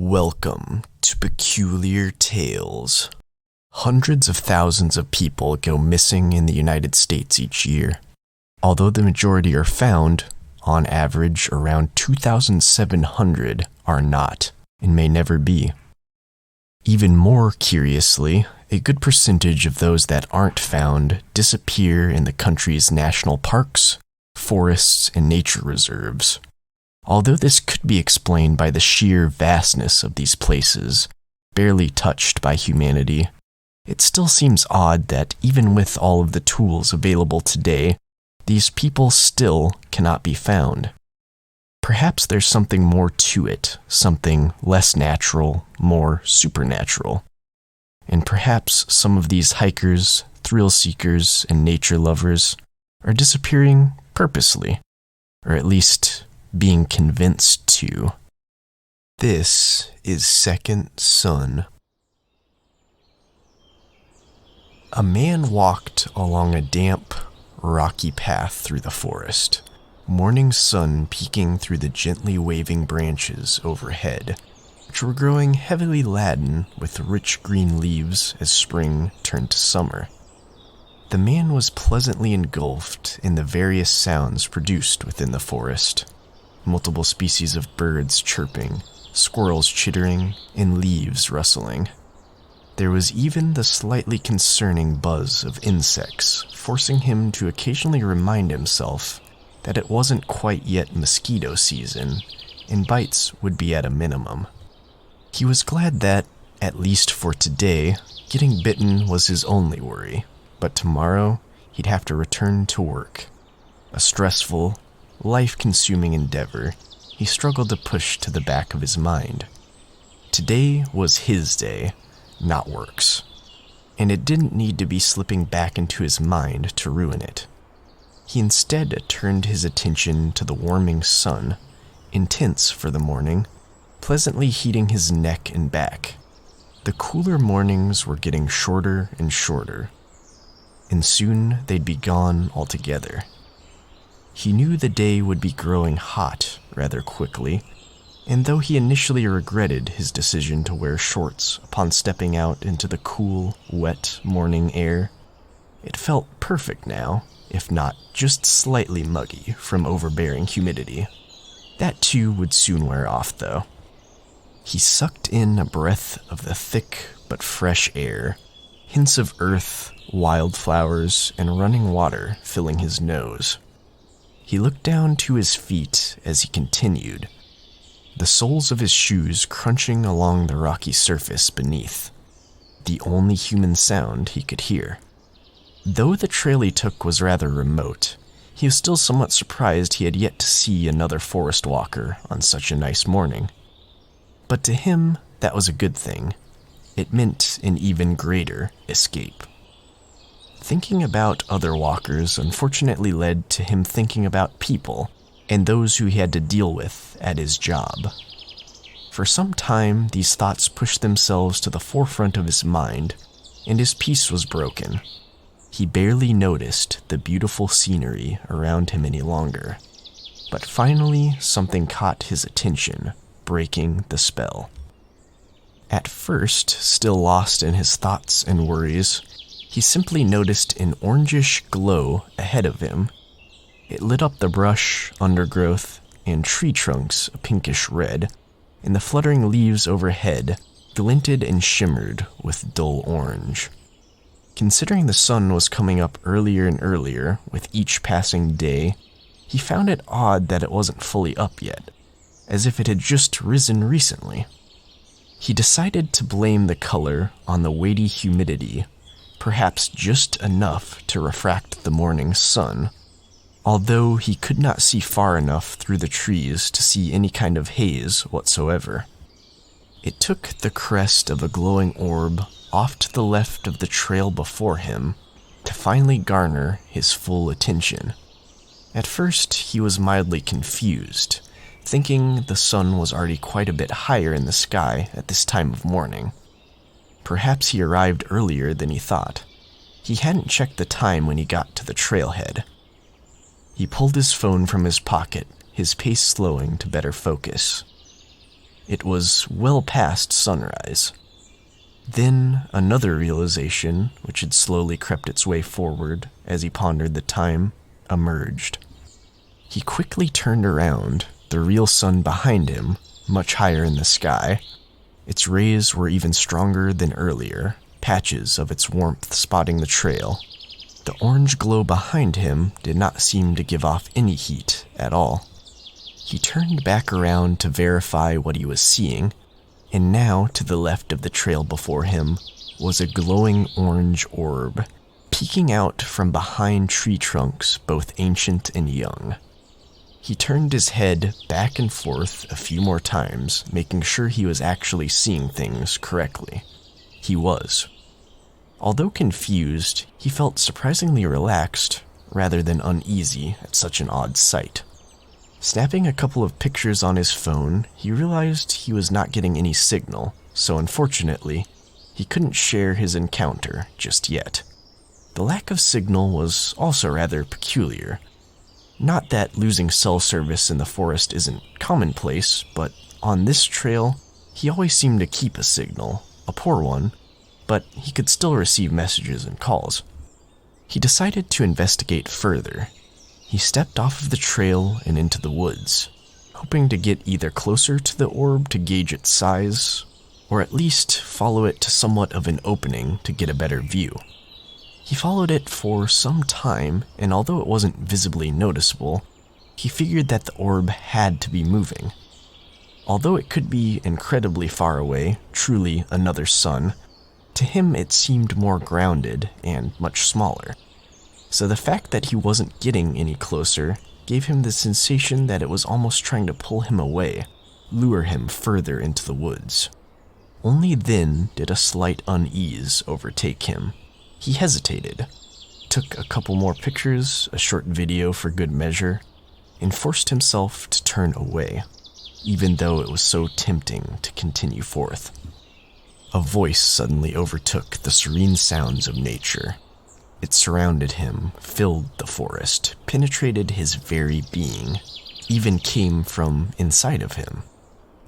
Welcome to Peculiar Tales. Hundreds of thousands of people go missing in the United States each year. Although the majority are found, on average around 2,700 are not, and may never be. Even more curiously, a good percentage of those that aren't found disappear in the country's national parks, forests, and nature reserves. Although this could be explained by the sheer vastness of these places, barely touched by humanity, it still seems odd that even with all of the tools available today, these people still cannot be found. Perhaps there's something more to it, something less natural, more supernatural. And perhaps some of these hikers, thrill seekers, and nature lovers are disappearing purposely, or at least being convinced to. This is Second Son. A man walked along a damp, rocky path through the forest, morning sun peeking through the gently waving branches overhead, which were growing heavily laden with rich green leaves as spring turned to summer. The man was pleasantly engulfed in the various sounds produced within the forest. Multiple species of birds chirping, squirrels chittering, and leaves rustling. There was even the slightly concerning buzz of insects, forcing him to occasionally remind himself that it wasn't quite yet mosquito season, and bites would be at a minimum. He was glad that, at least for today, getting bitten was his only worry, but tomorrow he'd have to return to work. A stressful, life-consuming endeavor he struggled to push to the back of his mind. Today was his day, not work's, and it didn't need to be slipping back into his mind to ruin it. He instead turned his attention to the warming sun, intense for the morning, pleasantly heating his neck and back. The cooler mornings were getting shorter and shorter, and soon they'd be gone altogether. He knew the day would be growing hot rather quickly, and though he initially regretted his decision to wear shorts upon stepping out into the cool, wet morning air, it felt perfect now, if not just slightly muggy from overbearing humidity. That too would soon wear off, though. He sucked in a breath of the thick but fresh air, hints of earth, wildflowers, and running water filling his nose. He looked down to his feet as he continued, the soles of his shoes crunching along the rocky surface beneath, the only human sound he could hear. Though the trail he took was rather remote, he was still somewhat surprised he had yet to see another forest walker on such a nice morning. But to him, that was a good thing. It meant an even greater escape. Thinking about other walkers unfortunately led to him thinking about people and those who he had to deal with at his job. For some time, these thoughts pushed themselves to the forefront of his mind, and his peace was broken. He barely noticed the beautiful scenery around him any longer. But finally, something caught his attention, breaking the spell. At first, still lost in his thoughts and worries, he simply noticed an orangish glow ahead of him. It lit up the brush, undergrowth, and tree trunks a pinkish red, and the fluttering leaves overhead glinted and shimmered with dull orange. Considering the sun was coming up earlier and earlier with each passing day, he found it odd that it wasn't fully up yet, as if it had just risen recently. He decided to blame the color on the weighty humidity, perhaps just enough to refract the morning sun, although he could not see far enough through the trees to see any kind of haze whatsoever. It took the crest of a glowing orb off to the left of the trail before him to finally garner his full attention. At first, he was mildly confused, thinking the sun was already quite a bit higher in the sky at this time of morning. Perhaps he arrived earlier than he thought. He hadn't checked the time when he got to the trailhead. He pulled his phone from his pocket, his pace slowing to better focus. It was well past sunrise. Then another realization, which had slowly crept its way forward as he pondered the time, emerged. He quickly turned around, the real sun behind him, much higher in the sky. Its rays were even stronger than earlier, patches of its warmth spotting the trail. The orange glow behind him did not seem to give off any heat at all. He turned back around to verify what he was seeing, and now to the left of the trail before him was a glowing orange orb, peeking out from behind tree trunks both ancient and young. He turned his head back and forth a few more times, making sure he was actually seeing things correctly. He was. Although confused, he felt surprisingly relaxed rather than uneasy at such an odd sight. Snapping a couple of pictures on his phone, he realized he was not getting any signal, so unfortunately, he couldn't share his encounter just yet. The lack of signal was also rather peculiar. Not that losing cell service in the forest isn't commonplace, but on this trail, he always seemed to keep a signal, a poor one, but he could still receive messages and calls. He decided to investigate further. He stepped off of the trail and into the woods, hoping to get either closer to the orb to gauge its size, or at least follow it to somewhat of an opening to get a better view. He followed it for some time, and although it wasn't visibly noticeable, he figured that the orb had to be moving. Although it could be incredibly far away, truly another sun, to him it seemed more grounded and much smaller. So the fact that he wasn't getting any closer gave him the sensation that it was almost trying to pull him away, lure him further into the woods. Only then did a slight unease overtake him. He hesitated, took a couple more pictures, a short video for good measure, and forced himself to turn away, even though it was so tempting to continue forth. A voice suddenly overtook the serene sounds of nature. It surrounded him, filled the forest, penetrated his very being, even came from inside of him.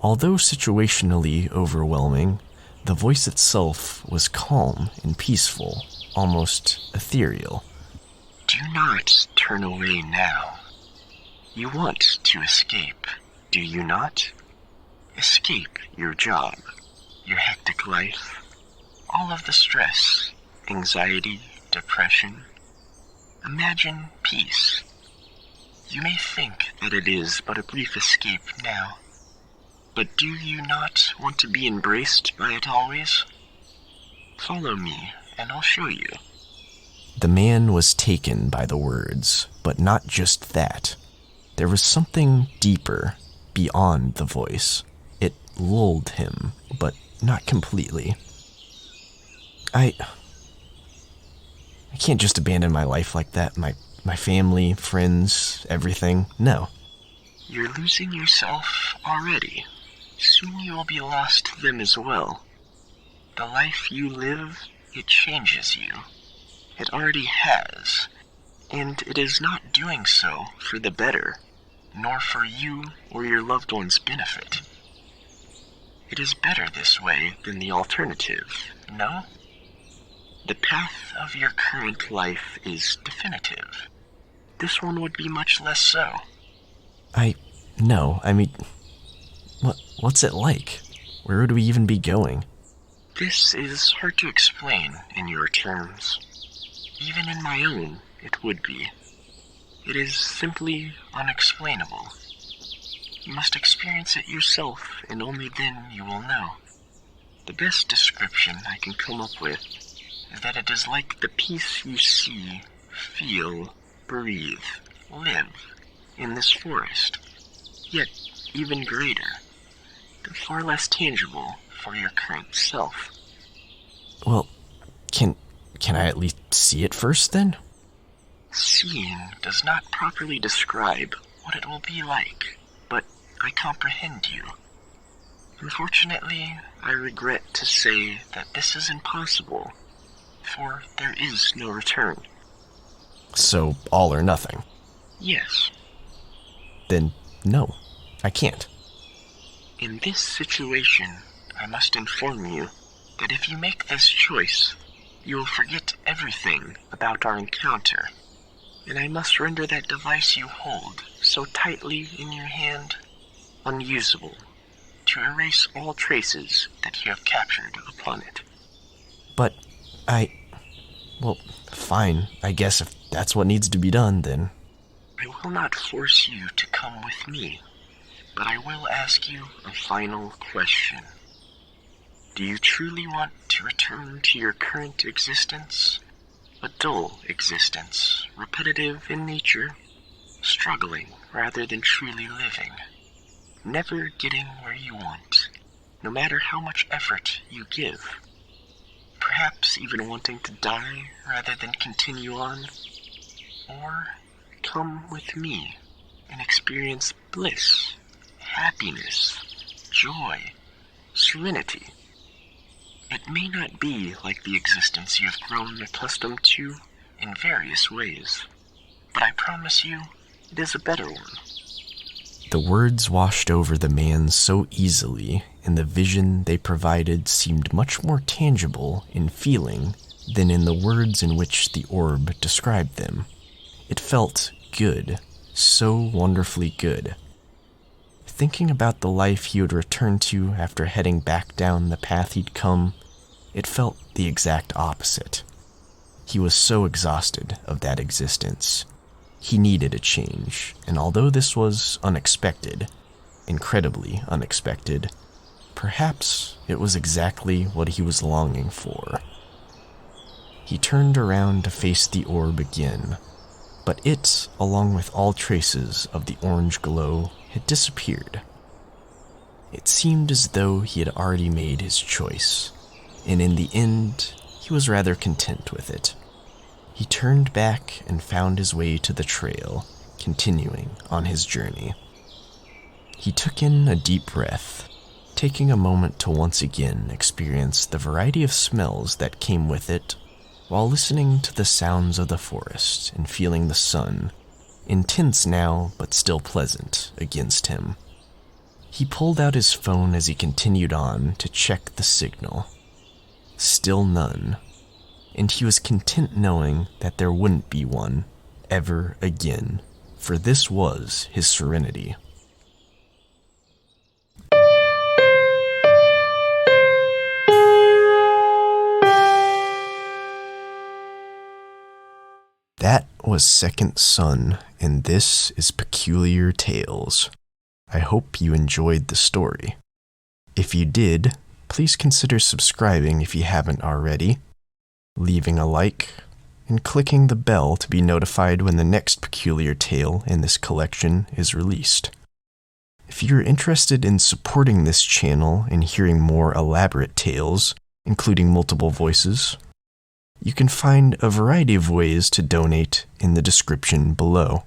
Although situationally overwhelming, the voice itself was calm and peaceful, almost ethereal. Do not turn away now. You want to escape, do you not? Escape your job, your hectic life, all of the stress, anxiety, depression. Imagine peace. You may think that it is but a brief escape now, but do you not want to be embraced by it always? Follow me, and I'll show you. The man was taken by the words, but not just that. There was something deeper beyond the voice. It lulled him, but not completely. I can't just abandon my life like that, my family, friends, everything. No. You're losing yourself already. Soon you will be lost to them as well. The life you live, it changes you. It already has, and it is not doing so for the better, nor for you or your loved one's benefit. It is better this way than the alternative, no? The path of your current life is definitive. This one would be much less so. No, I mean, what's it like? Where would we even be going? This is hard to explain in your terms. Even in my own, it would be. It is simply unexplainable. You must experience it yourself, and only then you will know. The best description I can come up with is that it is like the peace you see, feel, breathe, live in this forest, yet even greater, and far less tangible for your current self. Well, can I at least see it first then? Seeing does not properly describe what it will be like, but I comprehend you. Unfortunately, I regret to say that this is impossible, for there is no return. So, all or nothing? Yes. Then, no, I can't. In this situation, I must inform you that if you make this choice, you will forget everything about our encounter, and I must render that device you hold so tightly in your hand unusable, to erase all traces that you have captured upon it. But well, fine. I guess if that's what needs to be done, then. I will not force you to come with me, but I will ask you a final question. Do you truly want to return to your current existence? A dull existence, repetitive in nature, struggling rather than truly living, never getting where you want, no matter how much effort you give. Perhaps even wanting to die rather than continue on. Or come with me and experience bliss, happiness, joy, serenity. It may not be like the existence you have grown accustomed to in various ways, but I promise you it is a better one. The words washed over the man so easily, and the vision they provided seemed much more tangible in feeling than in the words in which the orb described them. It felt good, so wonderfully good. Thinking about the life he would return to after heading back down the path he'd come, it felt the exact opposite. He was so exhausted of that existence. He needed a change, and although this was unexpected, incredibly unexpected, perhaps it was exactly what he was longing for. He turned around to face the orb again, but it, along with all traces of the orange glow, had disappeared. It seemed as though he had already made his choice, and in the end, he was rather content with it. He turned back and found his way to the trail, continuing on his journey. He took in a deep breath, taking a moment to once again experience the variety of smells that came with it, while listening to the sounds of the forest and feeling the sun, intense now but still pleasant, against him. He pulled out his phone as he continued on to check the signal. Still none. And he was content knowing that there wouldn't be one ever again, for this was his serenity. That was Second Son, and this is Peculiar Tales. I hope you enjoyed the story. If you did, please consider subscribing if you haven't already, leaving a like, and clicking the bell to be notified when the next peculiar tale in this collection is released. If you're interested in supporting this channel and hearing more elaborate tales, including multiple voices, you can find a variety of ways to donate in the description below.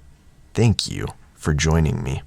Thank you for joining me.